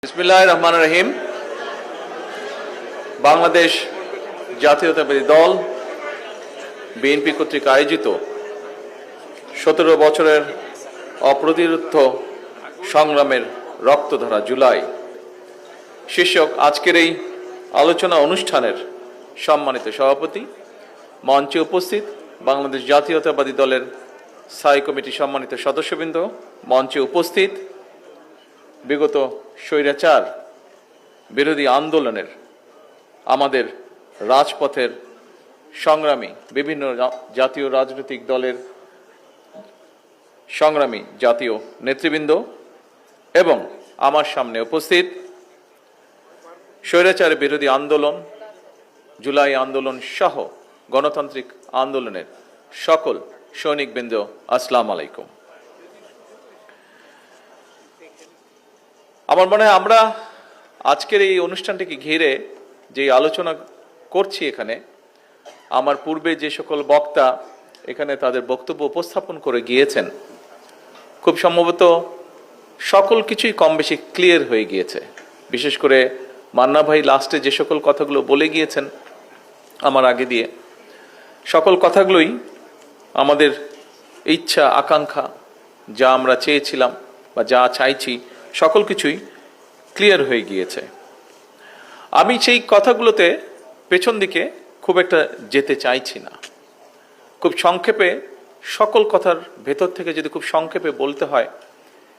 বিসমিল্লাহির রহমানির রহিম। বাংলাদেশ জাতীয়তাবাদী দল বিএনপি কর্তৃক আয়োজিত 17 বছরের অপ্রতিরোধ্য সংগ্রামের রক্তধারা জুলাই শীর্ষক আজকের এই আলোচনা অনুষ্ঠানের সম্মানিত সভাপতি, মঞ্চে উপস্থিত বাংলাদেশ জাতীয়তাবাদী দলের স্থায়ী কমিটির সম্মানিত সদস্যবৃন্দ, মঞ্চে উপস্থিত বিগত স্বৈরাচার বিরোধী আন্দোলনের আমাদের রাজপথের সংগ্রামী বিভিন্ন জাতীয় রাজনৈতিক দলের সংগ্রামী জাতীয় নেতৃবৃন্দ এবং আমার সামনে উপস্থিত স্বৈরাচার বিরোধী আন্দোলন, জুলাই আন্দোলন সহ গণতান্ত্রিক আন্দোলনের সকল সৈনিকবৃন্দ, আসসালামু আলাইকুম। আমার মনে হয় আমরা আজকের এই অনুষ্ঠানটিকে ঘিরে যে আলোচনা করছি, এখানে আমার পূর্বে যে সকল বক্তা এখানে তাদের বক্তব্য উপস্থাপন করে গিয়েছেন, খুব সম্ভবত সকল কিছুই কম বেশি ক্লিয়ার হয়ে গিয়েছে। বিশেষ করে মান্না ভাই লাস্টে যে সকল কথাগুলো বলে গিয়েছেন আমার আগে দিয়ে, সকল কথাগুলোই আমাদের ইচ্ছা আকাঙ্ক্ষা, যা আমরা চেয়েছিলাম বা যা চাইছি, সকল কিছুই ক্লিয়ার হয়ে গিয়েছে। আমি সেই কথাগুলোতে পেছন দিকে খুব একটা যেতে চাইছি না। খুব সংক্ষেপে সকল কথার ভেতর থেকে যদি খুব সংক্ষেপে বলতে হয়,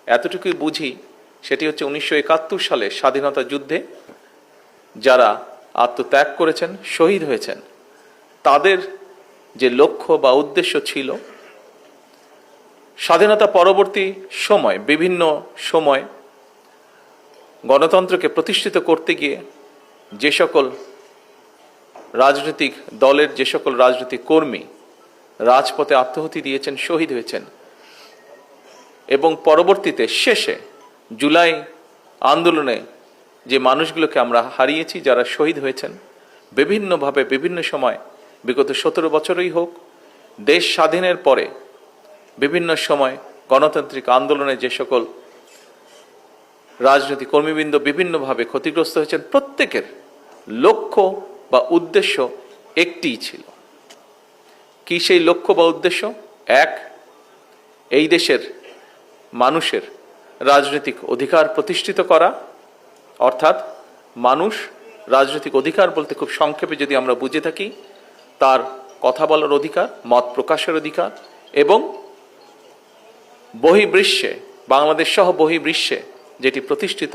এতটুকুই বুঝি, সেটি হচ্ছে 1971 সালে স্বাধীনতা যুদ্ধে যারা আত্মত্যাগ করেছেন, শহীদ হয়েছেন, তাদের যে লক্ষ্য বা উদ্দেশ্য ছিল, স্বাধীনতা পরবর্তী সময় বিভিন্ন সময় গণতন্ত্রকে প্রতিষ্ঠিত করতে গিয়ে যে সকল রাজনৈতিক দলের যে সকল রাজনৈতিক কর্মী রাজপথে আত্মাহুতি দিয়েছেন, শহীদ হয়েছেন, এবং পরবর্তীতে শেষে জুলাই আন্দোলনে যে মানুষগুলোকে আমরা হারিয়েছি, যারা শহীদ হয়েছেন বিভিন্নভাবে বিভিন্ন সময়, বিগত 17 বছরই হোক, দেশ স্বাধীনের পরে বিভিন্ন সময় গণতান্ত্রিক আন্দোলনে যে সকল রাজনৈতিক কর্মীবৃন্দ বিভিন্নভাবে ক্ষতিগ্রস্ত হয়েছেন, প্রত্যেকের লক্ষ্য বা উদ্দেশ্য একটিই ছিল। কি সেই লক্ষ্য বা উদ্দেশ্য? এক, এই দেশের মানুষের রাজনৈতিক অধিকার প্রতিষ্ঠিত করা, অর্থাৎ মানুষ রাজনৈতিক অধিকার বলতে খুব সংক্ষেপে যদি আমরা বুঝে থাকি, তার কথা বলার অধিকার, মত প্রকাশের অধিকার, এবং বহির্বিশ্বে, বাংলাদেশ সহ বহির্বিশ্বে যেটি প্রতিষ্ঠিত